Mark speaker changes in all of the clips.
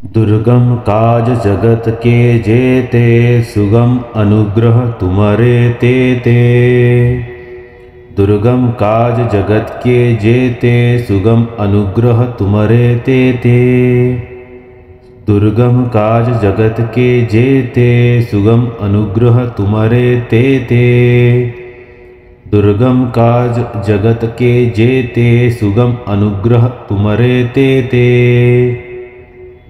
Speaker 1: दुर्गम काज जगत के जेते, सुगम अनुग्रह तुम्हारे तेते। दुर्गम काज जगत के जेते, सुगम अनुग्रह तुम्हारे तेते। दुर्गम काज जगत के जेते, सुगम अनुग्रह तुम्हारे तेते। दुर्गम काज जगत के जेते, सुगम अनुग्रह तुम्हारे तेते।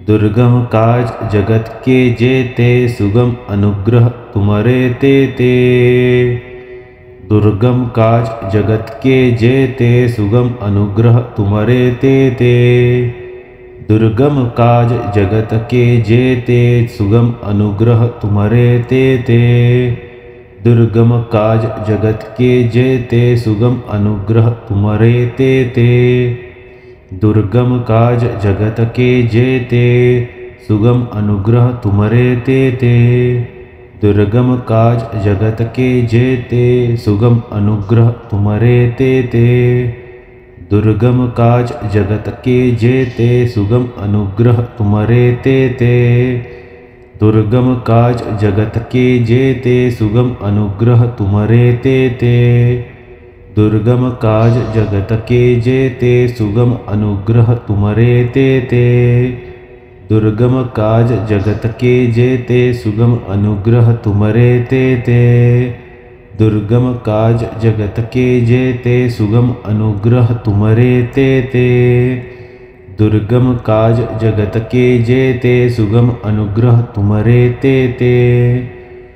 Speaker 1: दुर्गम काज जगत के जेते, सुगम अनुग्रह तुम्हारे तेते। दुर्गम काज जगत के जेते, सुगम अनुग्रह तुम्हारे तेते। दुर्गम काज जगत के जेते, सुगम अनुग्रह तुम्हारे तेते। दुर्गम काज जगत के जेते, सुगम अनुग्रह तुम्हारे तेते। दुर्गम काज जगत के जेते, सुगम अनुग्रह तुम्हारे तेते। दुर्गम काज जगत के जेते, सुगम अनुग्रह तुम्हारे तेते। दुर्गम काज जगत के जेते, सुगम अनुग्रह तुम्हारे तेते। दुर्गम काज जगत के जेते, सुगम अनुग्रह तुम्हारे तेते। दुर्गम काज जगत के जेते, सुगम अनुग्रह तुम्हारे तेते। दुर्गम काज जगत के जेते, सुगम अनुग्रह तुम्हारे तेते। दुर्गम काज जगत के जेते, सुगम अनुग्रह तुम्हारे तेते। दुर्गम काज जगत के जेते, सुगम अनुग्रह तुम्हारे तेते।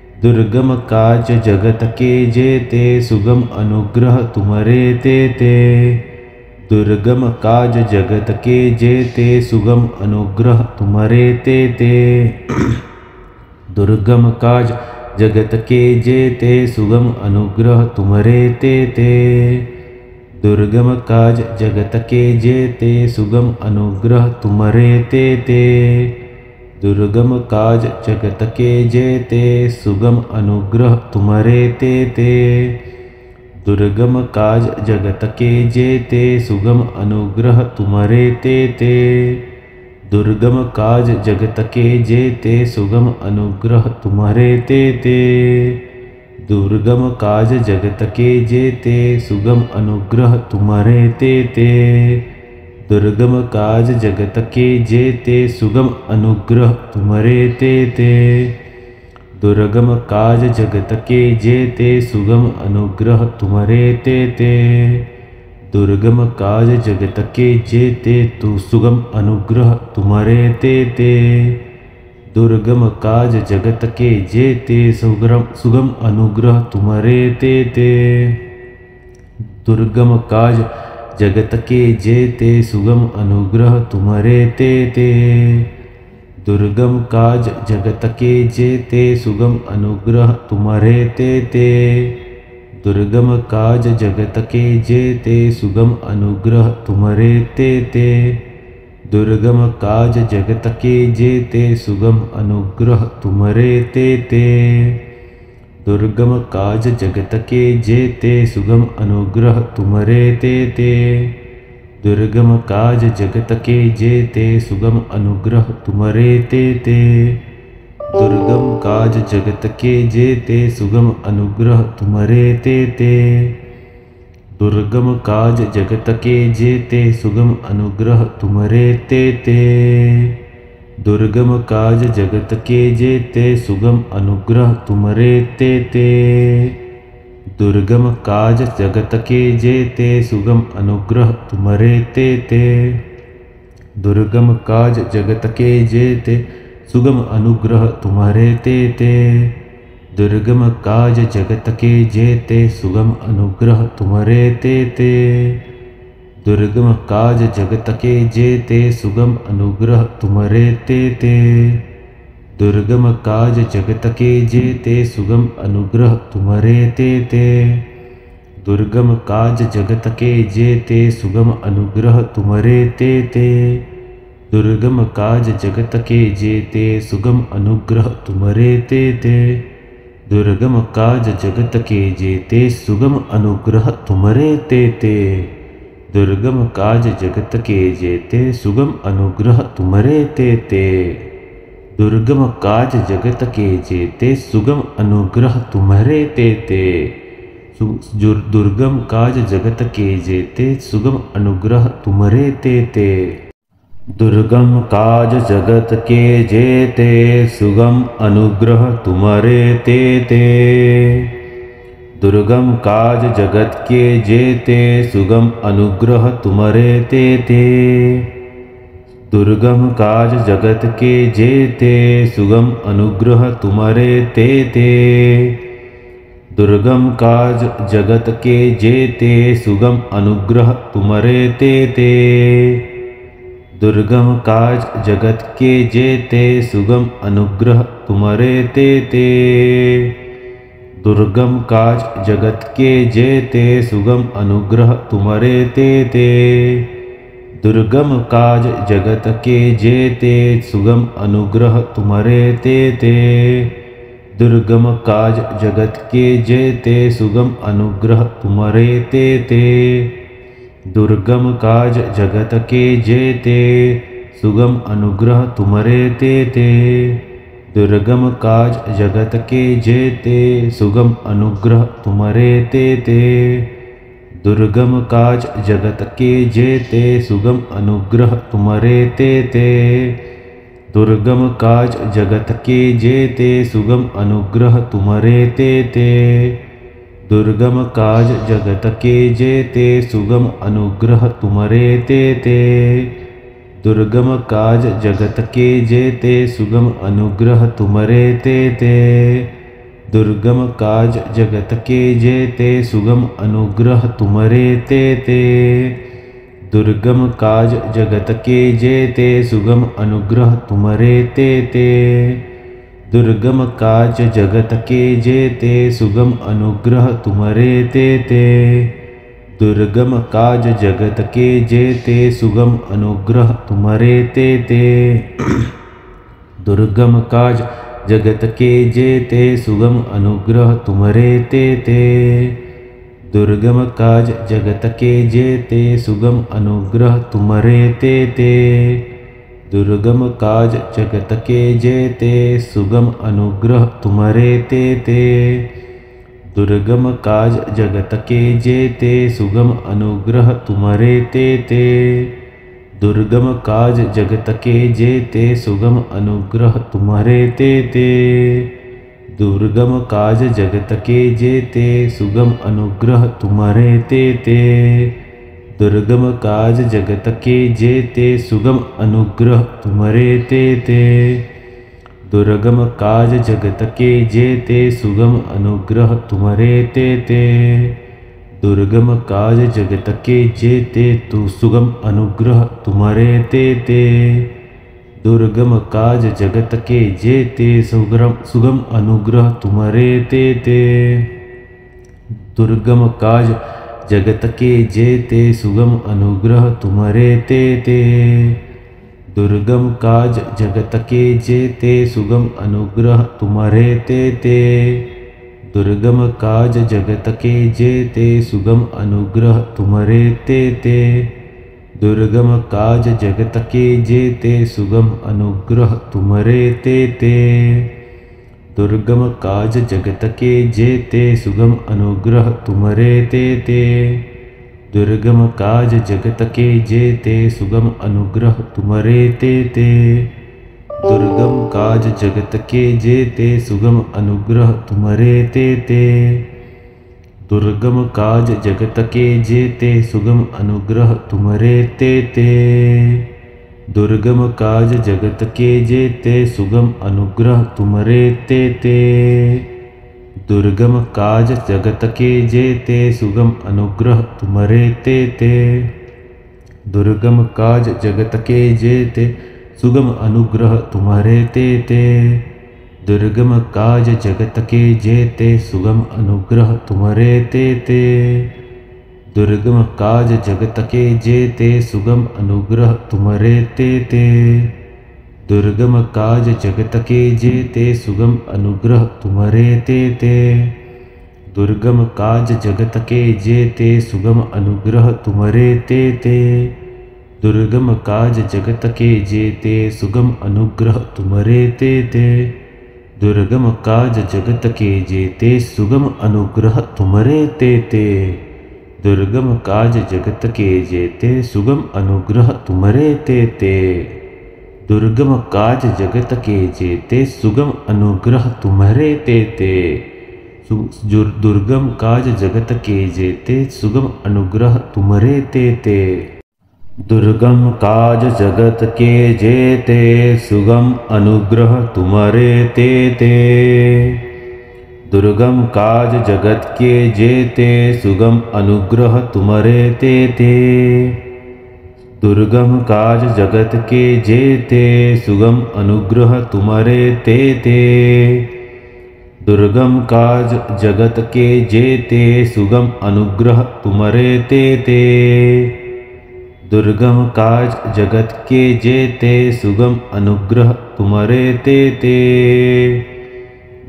Speaker 1: दुर्गम काज जगत के जेते, सुगम अनुग्रह तुम्हारे तेते। दुर्गम काज जगत के जेते, सुगम अनुग्रह तुम्हारे तेते। दुर्गम काज जगत के जेते, सुगम अनुग्रह तुम्हारे तेते। दुर्गम काज जगत के जेते, सुगम अनुग्रह तुम्हारे तेते। दुर्गम काज जगत के जेते, सुगम अनुग्रह तुम्हारे तेते। दुर्गम काज जगत के जेते, सुगम अनुग्रह तुम्हारे तेते। दुर्गम काज जगत के जेते, सुगम अनुग्रह तुम्हारे तेते। दुर्गम काज जगत के जेते, सुगम अनुग्रह तुम्हारे तेते। दुर्गम काज जगत के जेते, सुगम अनुग्रह तुम्हारे तेते। दुर्गम काज जगत के जेते, सुगम अनुग्रह तुम्हारे तेते। दुर्गम काज जगत के जेते, तू सुगम अनुग्रह तुम्हारे तेते। दुर्गम काज जगत के जेते, सुगम अनुग्रह तुम्हारे तेते। दुर्गम काज जगत के जेते, सुगम अनुग्रह तुम्हारे तेते। दुर्गम काज जगत के जेते, सुगम अनुग्रह तुम्हारे तेते। दुर्गम काज जगत के जेते, सुगम अनुग्रह तुम्हारे तेते। दुर्गम काज जगत के जेते, सुगम अनुग्रह तुम्हारे तेते। दुर्गम काज जगत के जेते, सुगम अनुग्रह तुम्हारे तेते। दुर्गम काज जगत के जेते, सुगम अनुग्रह तुम्हारे तेते। दुर्गम काज जगत के जेते, सुगम अनुग्रह तुम्हारे तेते। दुर्गम काज जगत के जेते, सुगम अनुग्रह तुम्हारे तेते। दुर्गम काज जगत के जेते, सुगम अनुग्रह तुम्हारे तेते। दुर्गम काज जगत के जेते, सुगम अनुग्रह तुम्हारे तेते। दुर्गम काज जगत के जेते, सुगम अनुग्रह तुम्हारे तेते। दुर्गम काज जगत के जेते, सुगम अनुग्रह तुम्हारे तेते। दुर्गम काज जगत के जेते, सुगम अनुग्रह तुम्हारे तेते। दुर्गम काज जगत के जेते, सुगम अनुग्रह तुम्हारे तेते। दुर्गम काज जगत के जेते, सुगम अनुग्रह तुम्हारे तेते। दुर्गम काज जगत के जेते, सुगम अनुग्रह तुम्हारे तेते। दुर्गम काज जगत के जेते, सुगम अनुग्रह तुम्हारे तेते। दुर्गम काज जगत के जेते सुगम अनुग्रह तुम्हारे ते। दुर्गम काज जगत के जेते सुगम अनुग्रह तुम्हारे ते। दुर्गम काज जगत के जेते सुगम अनुग्रह तुम्हारे ते। दुर्गम काज जगत के जेते सुगम अनुग्रह तुम्हारे ते। दुर्गम काज जगत के जेते सुगम अनुग्रह तुम्हारे ते। दुर्गम काज जगत के जेते सुगम अनुग्रह तुम्हारे ते। दुर्गम काज जगत के जेते सुगम अनुग्रह तुम्हारे ते। दुर्गम काज जगत के जेते सुगम अनुग्रह तुम्हारे ते। दुर्गम काज जगत के जेते सुगम अनुग्रह तुम्हारे ते। दुर्गम काज जगत के जेते सुगम अनुग्रह तुम्हारे ते। दुर्गम काज जगत के जेते सुगम अनुग्रह तुम्हारे ते। दुर्गम काज जगत के जेते सुगम अनुग्रह तुम्हारे ते। दुर्गम काज जगत के जेते सुगम अनुग्रह तुम्हारे ते। दुर्गम काज जगत के जेते सुगम अनुग्रह तुम्हारे ते। दुर्गम काज जगत के जेते सुगम अनुग्रह तुम्हारे ते। दुर्गम काज जगत के जेते सुगम अनुग्रह तुम्हारे ते। दुर्गम काज जगत के जेते सुगम अनुग्रह तुम्हारे ते। दुर्गम काज जगत के जेते सुगम अनुग्रह तुम्हारे ते। दुर्गम काज जगत के जेते सुगम अनुग्रह तुम्हारे ते। दुर्गम काज जगत के जेते सुगम अनुग्रह तुम्हारे ते। दुर्गम काज जगत के जेते सुगम अनुग्रह तुम्हारे ते। दुर्गम काज जगत के जेते सुगम अनुग्रह तुम्हारे ते। दुर्गम काज जगत के जेते सुगम अनुग्रह तुम्हारे ते। दुर्गम काज जगत के जेते सुगम अनुग्रह तुम्हारे ते। दुर्गम काज जगत के जेते सुगम अनुग्रह तुम्हारे ते। दुर्गम काज जगत के जेते सुगम अनुग्रह तुम्हारे ते। दुर्गम काज जगत के जेते सुगम अनुग्रह तुम्हारे ते। दुर्गम काज जगत के जेते सुगम अनुग्रह तुम्हारे ते। दुर्गम काज जगत के जेते सुगम अनुग्रह तुम्हारे ते। दुर्गम काज जगत के जेते तु सुगम अनुग्रह तुम्हारे ते। दुर्गम काज जगत के जेते सुगम अनुग्रह तुम्हारे ते। दुर्गम काज जगत के जेते सुगम अनुग्रह तुम्हारे ते। दुर्गम काज जगत के जेते सुगम अनुग्रह तुम्हारे ते। दुर्गम काज जगत के जेते सुगम अनुग्रह तुम्हारे ते। दुर्गम काज जगत के जेते सुगम अनुग्रह तुम्हारे ते। दुर्गम काज जगत के जेते सुगम अनुग्रह तुम्हारे ते। दुर्गम काज जगत के जेते सुगम अनुग्रह तुम्हारे ते। दुर्गम काज जगत के जेते सुगम अनुग्रह तुम्हारे ते। दुर्गम काज जगत के जेते सुगम अनुग्रह तुम्हारे ते। दुर्गम काज जगत के जेते सुगम अनुग्रह तुम्हारे ते। दुर्गम काज जगत के जेते सुगम अनुग्रह तुम्हारे ते। दुर्गम काज जगत के जेते सुगम अनुग्रह तुम्हारे ते। दुर्गम काज जगत के जेते सुगम अनुग्रह तुम्हारे ते। दुर्गम काज जगत के जेते सुगम अनुग्रह तुम्हारे ते। दुर्गम काज जगत के जेते सुगम अनुग्रह तुम्हारे ते। दुर्गम काज जगत के जेते सुगम अनुग्रह तुम्हारे ते दुर्गम काज जगत के जेते सुगम अनुग्रह तुम्हारे ते दुर्गम काज जगत के जेते सुगम अनुग्रह तुम्हारे ते दुर्गम काज जगत के जेते सुगम अनुग्रह तुम्हारे ते दुर्गम काज जगत के जेते सुगम अनुग्रह तुम्हारे ते दुर्गम काज जगत के जेते सुगम अनुग्रह तुम्हारे ते दुर्गम काज जगत के जेते सुगम अनुग्रह तुम्हारे ते दुर्गम काज जगत के जेते सुगम अनुग्रह तुम्हारे ते दुर्गम काज जगत के जेते सुगम अनुग्रह तुम्हारे ते दुर्गम काज जगत के जेते सुगम अनुग्रह तुम्हारे ते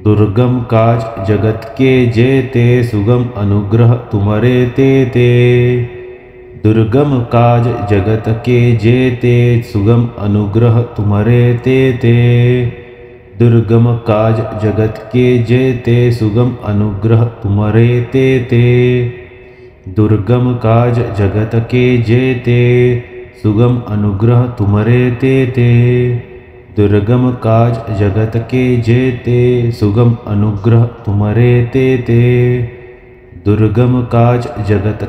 Speaker 1: दुर्गम काज जगत के जेते सुगम अनुग्रह तुम्हारे ते दुर्गम काज जगत के जेते सुगम अनुग्रह तुम्हारे ते दुर्गम काज जगत के जेते सुगम अनुग्रह तुम्हारे ते दुर्गम काज जगत के जेते सुगम अनुग्रह तुम्हारे ते दुर्गम काज जगत के जेते सुगम अनुग्रह तुम्हारे ते दुर्गम काज जगत के जेते सुगम अनुग्रह तुम्हारे ते दुर्गम काज जगत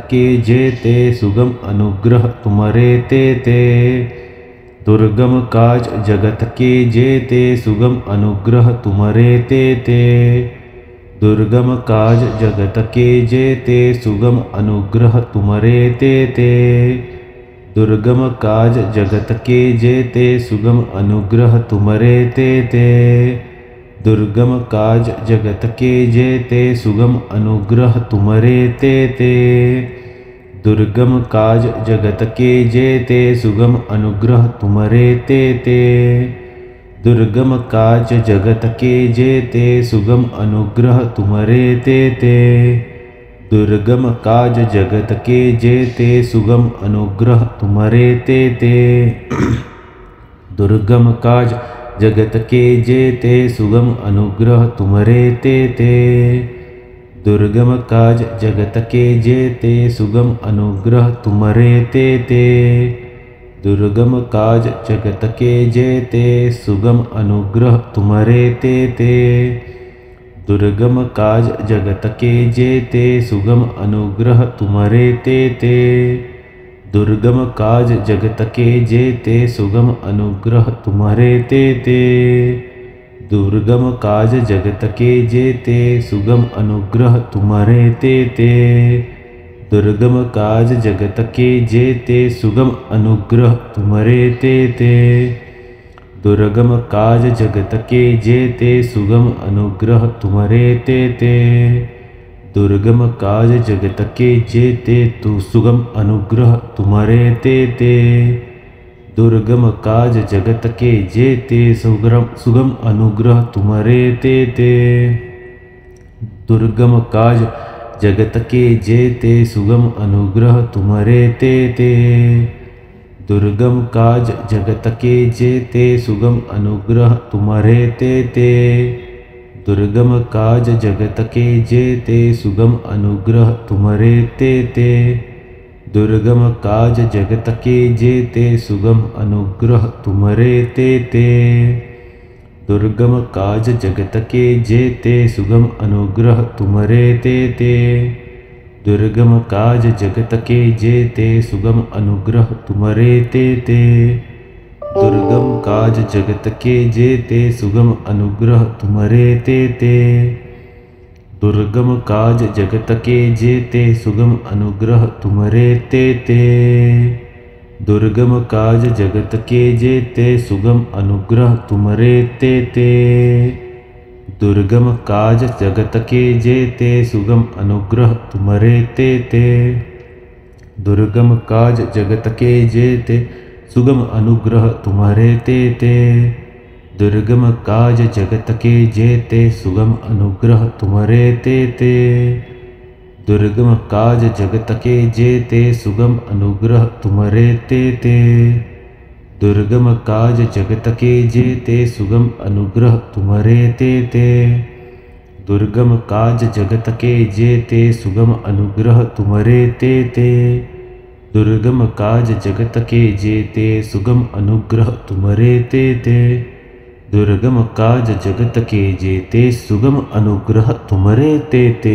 Speaker 1: के जेते सुगम अनुग्रह तुम्हारे ते दुर्गम काज जगत के जेते सुगम अनुग्रह तुम्हारे ते दुर्गम काज जगत के जेते सुगम अनुग्रह तुम्हारे ते दुर्गम काज जगत के जेते सुगम अनुग्रह तुम्हारे ते दुर्गम काज जगत के जेते सुगम अनुग्रह तुम्हारे ते दुर्गम काज जगत के जेते सुगम अनुग्रह तुम्हारे ते दुर्गम काज जगत के जेते सुगम अनुग्रह तुम्हारे ते दुर्गम काज जगत के जेते सुगम अनुग्रह तुम्हारे ते दुर्गम काज जगत के जेते सुगम अनुग्रह तुम्हारे ते दुर्गम काज जगत के जेते सुगम अनुग्रह तुम्हारे ते दुर्गम काज जगत के जेते सुगम अनुग्रह तुम्हारे ते दुर्गम काज जगत के जेते सुगम अनुग्रह तुम्हारे ते दुर्गम काज जगत के जेते सुगम अनुग्रह तुम्हारे ते दुर्गम काज जगत के जेते सुगम अनुग्रह तुम्हारे ते दुर्गम काज जगत के जेते सुगम अनुग्रह तुम्हारे ते दुर्गम काज जगत के जेते सुगम अनुग्रह तुम्हारे ते दुर्गम काज जगत के जेते तु सुगम अनुग्रह तुम्हारे ते दुर्गम काज जगत के जेते सुगम अनुग्रह तुम्हारे ते दुर्गम काज जगत के जेते सुगम अनुग्रह तुम्हारे ते दुर्गम काज जगत के जेते सुगम अनुग्रह तुम्हारे ते दुर्गम काज जगत के जेते सुगम अनुग्रह तुम्हारे ते दुर्गम काज जगत के जेते सुगम अनुग्रह तुम्हारे ते दुर्गम काज जगत के जेते सुगम अनुग्रह तुम्हारे ते दुर्गम काज जगत के जेते सुगम अनुग्रह तुम्हारे ते दुर्गम काज जगत के जेते सुगम अनुग्रह तुम्हारे ते दुर्गम काज जगत के जेते सुगम अनुग्रह तुम्हारे ते दुर्गम काज जगत के जेते सुगम अनुग्रह तुम्हारे ते दुर्गम काज जगत के जेते सुगम अनुग्रह तुम्हारे ते दुर्गम काज जगत के जेते सुगम अनुग्रह तुम्हारे ते दुर्गम काज जगत के जेते सुगम अनुग्रह तुम्हारे तेते। दुर्गम काज जगत के जेते सुगम अनुग्रह तुम्हारे तेते। दुर्गम काज जगत के जेते सुगम अनुग्रह तुम्हारे तेते। दुर्गम काज जगत के जेते सुगम अनुग्रह तुम्हारे तेते। दुर्गम काज जगत के जेते सुगम अनुग्रह तुम्हारे तेते। दुर्गम काज जगत के जेते सुगम अनुग्रह तुम्हारे तेते।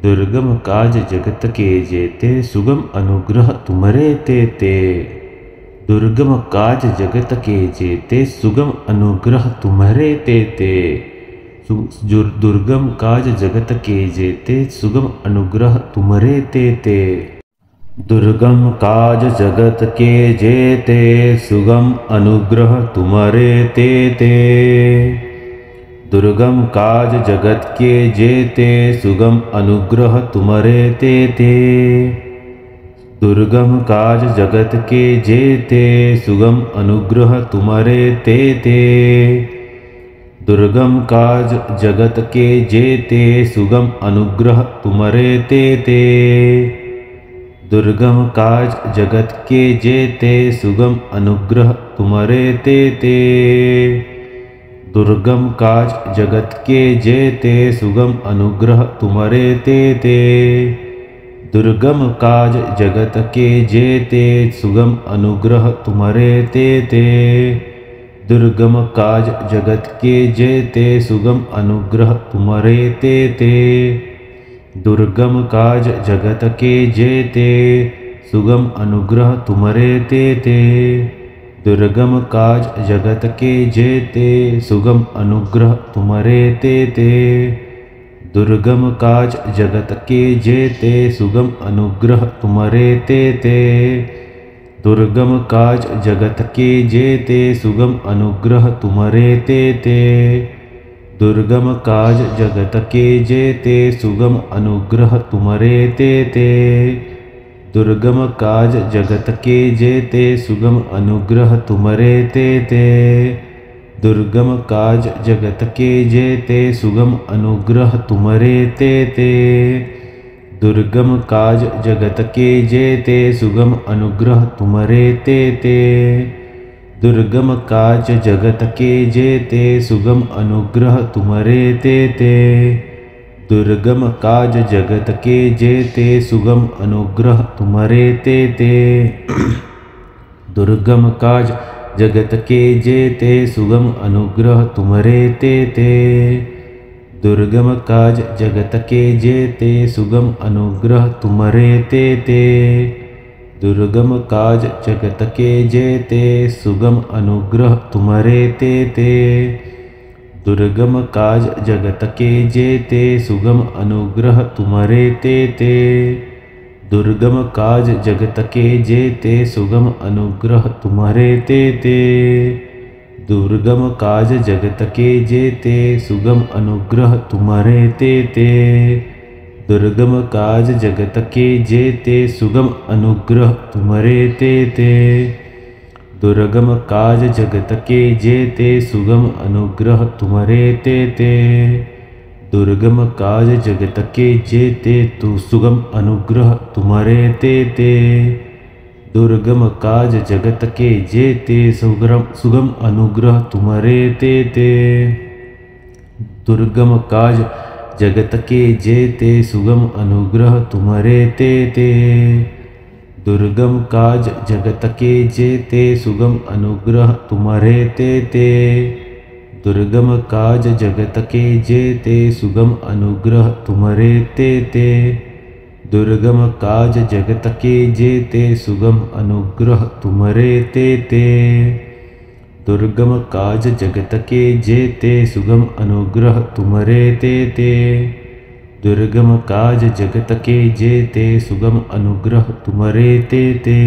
Speaker 1: दुर्गम काज जगत के जेते सुगम अनुग्रह तुम्हारे तेते। दुर्गम काज जगत के जेते सुगम अनुग्रह तुम्हारे तेते। दुर्गम काज जगत के जेते सुगम अनुग्रह तुम्हारे तेते। दुर्गम काज जगत के जेते सुगम अनुग्रह तुम्हारे तेते। दुर्गम काज जगत के जेते सुगम अनुग्रह तुम्हारे तेते। दुर्गम काज जगत के जेते सुगम अनुग्रह तुम्हारे तेते। दुर्गम काज जगत के जेते सुगम अनुग्रह तुम्हारे तेते। दुर्गम काज जगत के जेते सुगम अनुग्रह तुम्हारे तेते। दुर्गम काज जगत के जेते सुगम अनुग्रह तुम्हारे तेते। दुर्गम काज जगत के जेते सुगम अनुग्रह तुम्हारे तेते। दुर्गम काज जगत के जेते सुगम अनुग्रह तुम्हारे तेते। दुर्गम काज जगत के जेते सुगम अनुग्रह तुम्हारे तेते। दुर्गम काज जगत के जेते सुगम अनुग्रह तुम्हारे तेते। दुर्गम काज जगत के जेते सुगम अनुग्रह तुम्हारे तेते। दुर्गम काज जगत के जेते सुगम अनुग्रह तुम्हारे तेते। दुर्गम काज जगत के जेते सुगम अनुग्रह तुम्हारे तेते। दुर्गम काज जगत के जेते सुगम अनुग्रह तुम्हारे तेते। दुर्गम काज जगत के जेते सुगम अनुग्रह तुम्हारे तेते। दुर्गम काज जगत के जेते सुगम अनुग्रह तुम्हारे तेते। दुर्गम काज जगत के जेते सुगम अनुग्रह तुम्हारे तेते। दुर्गम काज जगत के जेते सुगम अनुग्रह तुम्हारे तेते। दुर्गम काज जगत के जेते सुगम अनुग्रह तुम्हारे तेते। दुर्गम काज जगत के जेते सुगम अनुग्रह तुम्हारे तेते। दुर्गम काज जगत के जेते सुगम अनुग्रह तुम्हारे तेते। दुर्गम काज जगत के जेते सुगम अनुग्रह तुम्हारे तेते। दुर्गम काज जगत के जेते सुगम अनुग्रह तुम्हारे तेते। दुर्गम काज जगत के जेते सुगम अनुग्रह तुम्हारे तेते। दुर्गम काज जगत के जेते सुगम अनुग्रह तुम्हारे तेते। दुर्गम काज जगत के जेते सुगम अनुग्रह तुम्हारे तेते। दुर्गम काज जगत के जेते तु सुगम अनुग्रह तुम्हारे तेते। दुर्गम काज जगत के जेते सुगम अनुग्रह तुम्हारे तेते। दुर्गम काज जगत के जेते सुगम अनुग्रह तुम्हारे तेते। दुर्गम काज जगत के जेते सुगम अनुग्रह तुम्हारे तेते। दुर्गम काज जगत के जेते सुगम अनुग्रह तुम्हारे तेते। दुर्गम काज जगत के जेते सुगम अनुग्रह तुम्हारे तेते। दुर्गम काज जगत के जेते सुगम अनुग्रह तुम्हारे तेते। दुर्गम काज जगत के जेते सुगम अनुग्रह तुम्हारे तेते।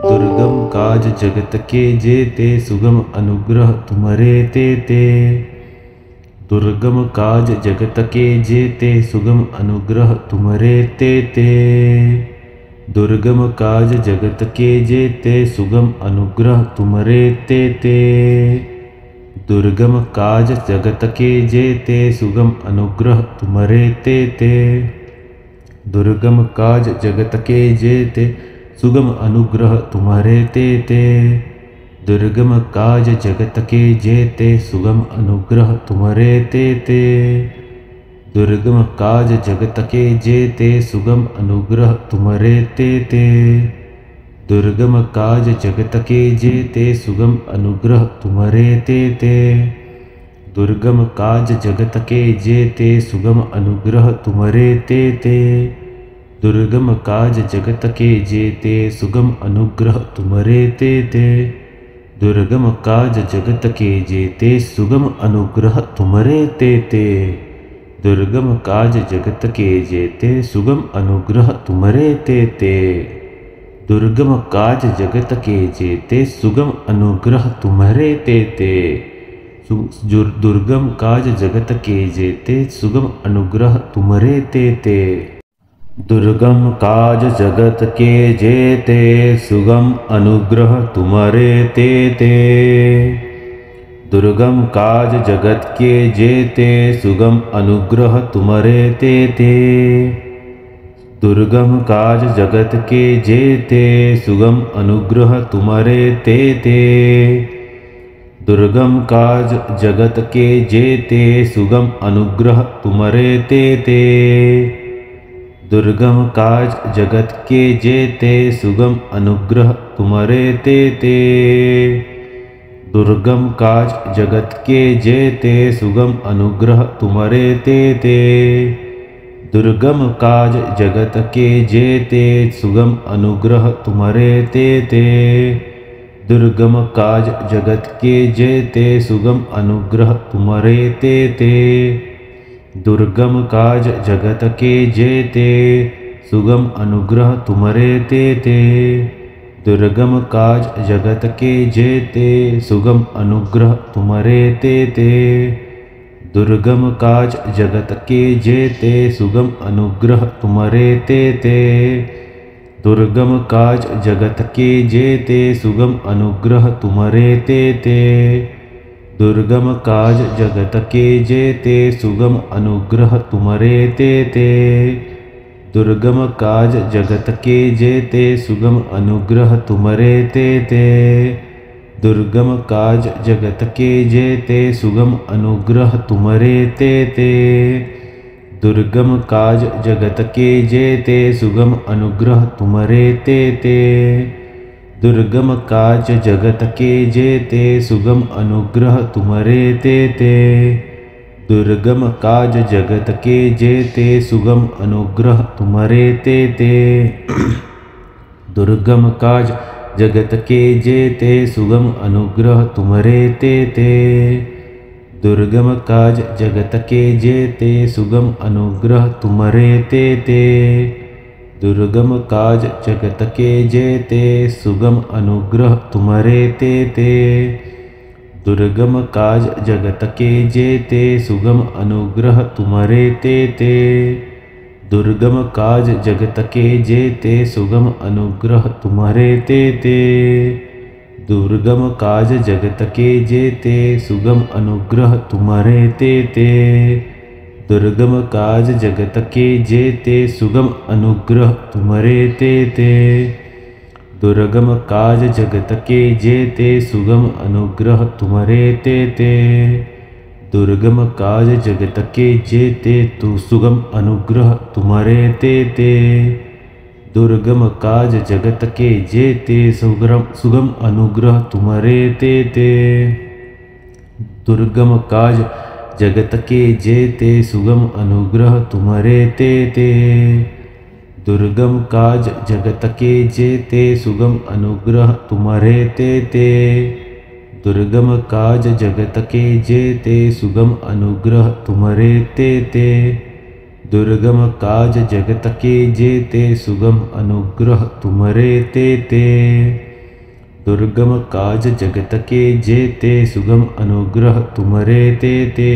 Speaker 1: दुर्गम काज जगत के जेते सुगम अनुग्रह तुम्हारे तेते। दुर्गम काज जगत के जेते सुगम अनुग्रह तुम्हारे तेते। दुर्गम काज जगत के जेते सुगम अनुग्रह तुम्हारे तेते। दुर्गम काज जगत के जेते सुगम अनुग्रह तुम्हारे ते। दुर्गम काज जगत के जेते सुगम अनुग्रह तुम्हारे ते। दुर्गम काज जगत के जेते सुगम अनुग्रह तुम्हारे ते। दुर्गम काज जगत के जेते सुगम अनुग्रह तुम्हारे ते। दुर्गम काज जगत के जेते सुगम अनुग्रह तुम्हारे ते। दुर्गम काज जगत के जेते सुगम अनुग्रह तुम्हारे ते। दुर्गम काज जगत के जेते सुगम अनुग्रह तुम्हारे ते। दुर्गम काज जगत के जेते सुगम अनुग्रह तुम्हारे ते। दुर्गम काज जगत के जेते सुगम अनुग्रह तुम्हारे ते। दुर्गम काज जगत के जेते सुगम अनुग्रह तुम्हारे ते। दुर्गम काज जगत के जेते सुगम अनुग्रह तुम्हारे ते। दुर्गम काज जगत के जेते सुगम अनुग्रह तुम्हारे ते। दुर्गम काज जगत के जेते सुगम अनुग्रह तुम्हारे ते। दुर्गम काज जगत के जेते सुगम अनुग्रह तुम्हारे ते। दुर्गम काज जगत के जेते सुगम अनुग्रह तुम्हारे ते। दुर्गम काज जगत के जेते सुगम अनुग्रह तुम्हारे ते। दुर्गम काज जगत के जेते सुगम अनुग्रह तुम्हारे ते। दुर्गम काज जगत के जेते सुगम अनुग्रह तुम्हारे ते। दुर्गम काज जगत के जेते सुगम अनुग्रह तुम्हारे ते। दुर्गम काज जगत के जेते सुगम अनुग्रह तुम्हारे ते। दुर्गम काज जगत के जेते सुगम अनुग्रह तुम्हारे ते। दुर्गम काज जगत के जेते सुगम अनुग्रह तुम्हारे ते। दुर्गम काज जगत के जेते सुगम अनुग्रह तुम्हारे ते। दुर्गम काज जगत के जेते सुगम अनुग्रह तुम्हारे ते। दुर्गम काज जगत के जेते सुगम अनुग्रह तुम्हारे ते। दुर्गम काज जगत के जेते सुगम अनुग्रह तुम्हारे ते। दुर्गम काज जगत के जेते सुगम अनुग्रह तुम्हारे ते। दुर्गम काज जगत के जेते सुगम अनुग्रह तुम्हारे ते। दुर्गम काज जगत के जेते सुगम अनुग्रह तुम्हारे ते। दुर्गम काज जगत के जेते सुगम अनुग्रह तुम्हारे ते। दुर्गम काज जगत के जेते सुगम अनुग्रह तुम्हारे ते। दुर्गम काज जगत के जेते सुगम अनुग्रह तुम्हारे ते। दुर्गम काज जगत के जेते सुगम अनुग्रह तुम्हारे ते। दुर्गम काज जगत के जेते सुगम अनुग्रह तुम्हारे ते। दुर्गम काज जगत के जेते सुगम अनुग्रह तुम्हारे ते। दुर्गम काज जगत के जेते सुगम अनुग्रह तुम्हारे ते। दुर्गम काज जगत के जेते सुगम अनुग्रह तुम्हारे ते। दुर्गम काज जगत के जेते तु सुगम अनुग्रह तुम्हारे ते। दुर्गम काज जगत के जेते सुगम अनुग्रह तुम्हारे ते। दुर्गम काज जगत के जेते सुगम अनुग्रह तुम्हारे ते। दुर्गम काज जगत के जेते सुगम अनुग्रह तुम्हारे ते। दुर्गम काज जगत के जेते सुगम अनुग्रह तुम्हारे ते। दुर्गम काज जगत के जेते सुगम अनुग्रह तुम्हारे ते। दुर्गम काज जगत के जेते सुगम अनुग्रह तुम्हारे ते।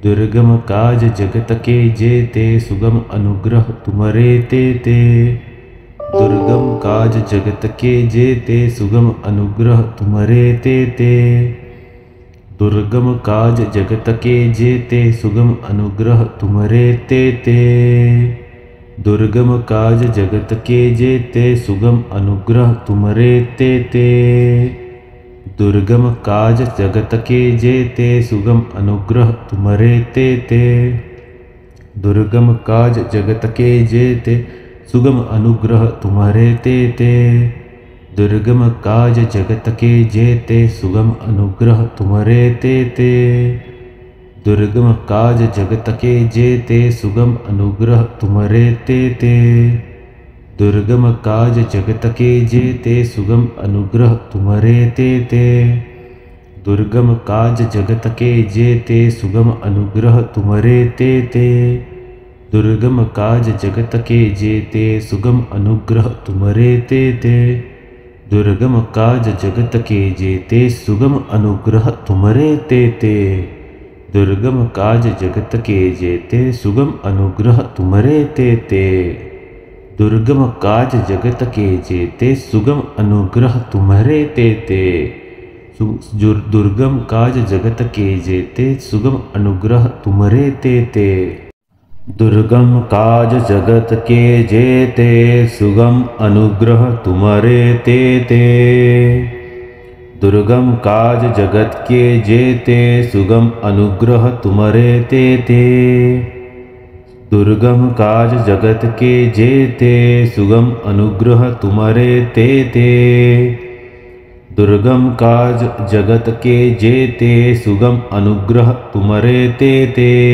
Speaker 1: दुर्गम काज जगत के जेते सुगम अनुग्रह तुम्हारे ते। दुर्गम काज जगत के जेते सुगम अनुग्रह तुम्हारे ते। दुर्गम काज जगत के जेते सुगम अनुग्रह तुम्हारे तेते। दुर्गम काज जगत के जेते सुगम अनुग्रह तुम्हारे तेते। दुर्गम काज जगत के जेते सुगम अनुग्रह तुम्हारे तेते। दुर्गम काज जगत के जेते सुगम अनुग्रह तुम्हारे तेते। दुर्गम काज जगत के जेते सुगम अनुग्रह तुम्हारे तेते। दुर्गम काज जगत के जेते सुगम अनुग्रह तुम्हारे तेते। दुर्गम काज जगत के जेते सुगम अनुग्रह तुम्हारे तेते। दुर्गम काज जगत के जेते सुगम अनुग्रह तुम्हारे तेते। दुर्गम काज जगत के जेते सुगम अनुग्रह तुम्हारे तेते। दुर्गम काज जगत के जेते सुगम अनुग्रह तुम्हारे तेते। दुर्गम काज जगत के जेते सुगम अनुग्रह तुम्हारे तेते। दुर्गम काज जगत के जेते सुगम अनुग्रह तुम्हारे तेते। दुर्गम काज जगत के जेते सुगम अनुग्रह तुम्हारे तेते। दुर्गम काज जगत के जेते सुगम अनुग्रह तुम्हारे तेते। दुर्गम काज जगत के जेते सुगम अनुग्रह तुम्हारे तेते। दुर्गम काज जगत के जेते सुगम अनुग्रह तुम्हारे तेते। दुर्गम काज जगत के जेते सुगम अनुग्रह तुम्हारे तेते।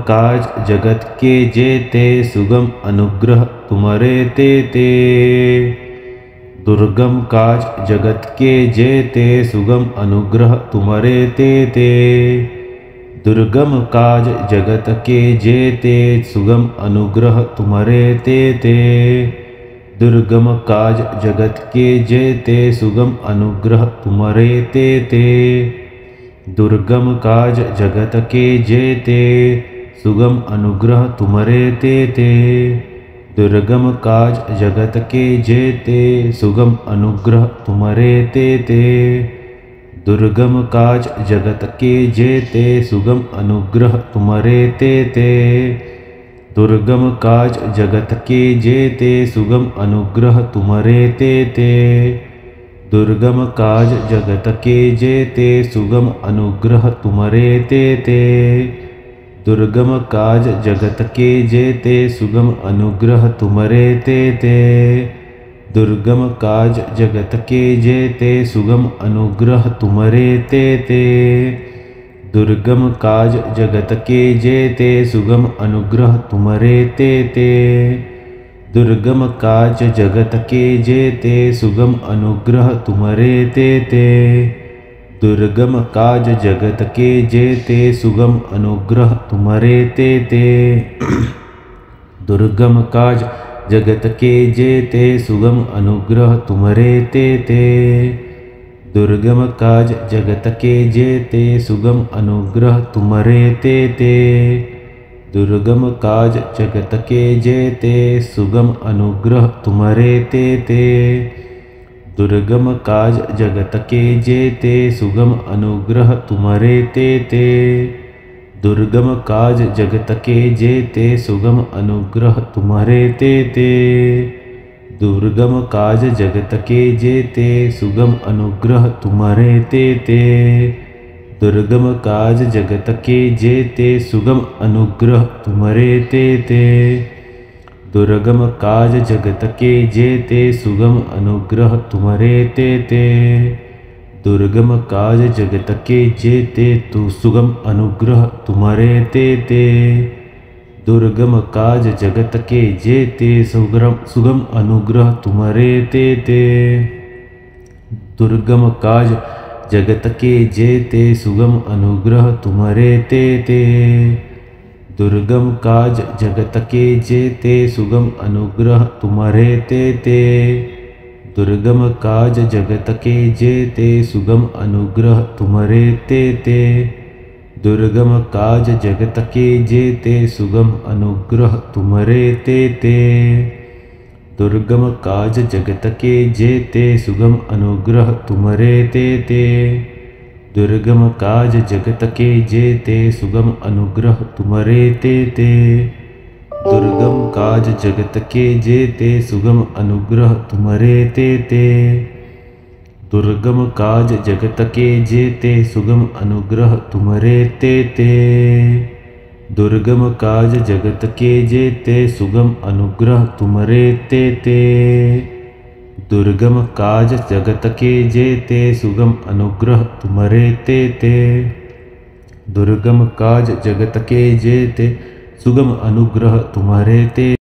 Speaker 1: दुर्गम काज जगत के जेते सुगम अनुग्रह तुम्हारे तेते। दुर्गम काज जगत के जेते सुगम अनुग्रह तुम्हारे तेते। दुर्गम काज जगत के जेते सुगम अनुग्रह तुम्हारे तेते। दुर्गम काज जगत के जेते सुगम अनुग्रह तुम्हारे तेते। दुर्गम काज जगत के जेते सुगम अनुग्रह तुम्हारे तेते। दुर्गम काज जगत के जेते सुगम अनुग्रह तुम्हारे तेते। दुर्गम काज जगत के जेते सुगम अनुग्रह तुम्हारे तेते। दुर्गम काज जगत के जेते सुगम अनुग्रह तुम्हारे तेते। दुर्गम काज जगत के जेते सुगम अनुग्रह तुम्हारे तेते। दुर्गम काज जगत के जेते सुगम अनुग्रह तुम्हारे तेते। दुर्गम काज जगत के जेते सुगम अनुग्रह तुम्हारे तेते। दुर्गम काज जगत के जेते सुगम अनुग्रह तुम्हारे तेते। दुर्गम काज जगत के जेते सुगम अनुग्रह तुम्हारे तेते। दुर्गम काज जगत के जेते सुगम अनुग्रह तुम्हारे तेते। दुर्गम काज जगत के जेते सुगम अनुग्रह तुम्हारे तेते। दुर्गम काज जगत के जेते सुगम अनुग्रह तुम्हारे तेते। दुर्गम काज जगत के जेते सुगम अनुग्रह तुम्हारे तेते। दुर्गम काज जगत के जेते सुगम अनुग्रह तुम्हारे तेते। दुर्गम काज जगत के जेते सुगम अनुग्रह तुम्हारे तेते। दुर्गम काज जगत के जेते सुगम अनुग्रह तुम्हारे तेते। दुर्गम काज जगत के जेते सुगम अनुग्रह तुम्हारे तेते। दुर्गम काज जगत के जेते सुगम अनुग्रह तुम्हारे तेते। दुर्गम काज जगत के जेते तु सुगम अनुग्रह तुम्हारे तेते। दुर्गम काज जगत के जेते सुगम अनुग्रह तुम्हारे तेते। दुर्गम काज जगत के जेते सुगम अनुग्रह तुम्हारे तेते। दुर्गम काज जगत के जेते सुगम अनुग्रह तुम्हारे तेते। दुर्गम काज जगत के जेते सुगम अनुग्रह तुम्हारे तेते। दुर्गम काज जगत के जेते सुगम अनुग्रह तुम्हारे तेते। दुर्गम काज जगत के जेते सुगम अनुग्रह तुम्हारे तेते। दुर्गम काज जगत के जेते सुगम अनुग्रह तुम्हारे ते दुर्गम काज जगत के जेते सुगम अनुग्रह तुम्हारे ते दुर्गम काज जगत के जेते सुगम अनुग्रह तुम्हारे ते दुर्गम काज जगत के जेते सुगम अनुग्रह तुम्हारे ते दुर्गम काज जगत के जेते सुगम अनुग्रह तुम्हारे ते दुर्गम काज जगत के जेते सुगम अनुग्रह तुम्हारे ते